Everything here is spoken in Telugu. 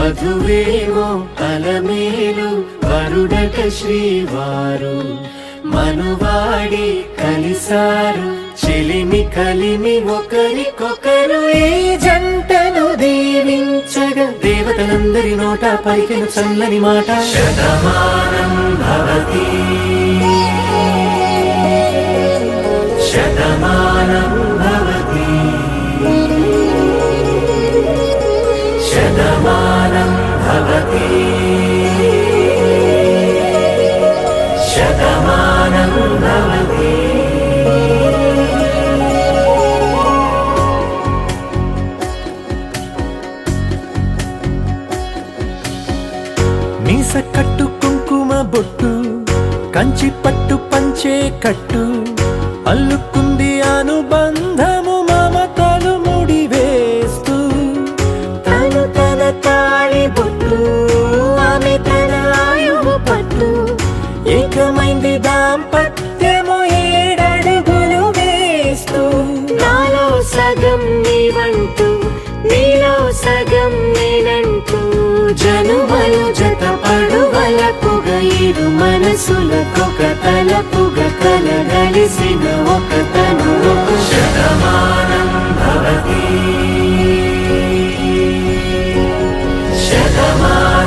వధువేమో అలమేలు వరుడట శ్రీవారు మనువాడి కలిసారు చెలిమి కలిమి ఒకరికొకరు ఈ జంటను దీవించగా దేవతలందరి నోట పలికిన చల్లని మాట శతమానం భవతి శతమానం భవతి శతమానం భవతి శతమానం భవతి. మీస కట్టు కుంకుమ బొట్టు కంచి పట్టు పంచే కట్టు అల్లుకుంది అనుబంధము మమతలు ముడివేస్తూ తను తన తాళి బొట్టు ఆమె తన ఆయువు పట్టు ఏకమైంది దాంపత్యము 7 అడుగులు వేస్తూ నాలో సగం నీవంటూ నీలో సగం నేనంటూ జనుమలు జత పడువలపుగ ఇరు మనసులకొక తలపుగ కలగలిసిన ఒక తను శతమానం భవతి శతమానం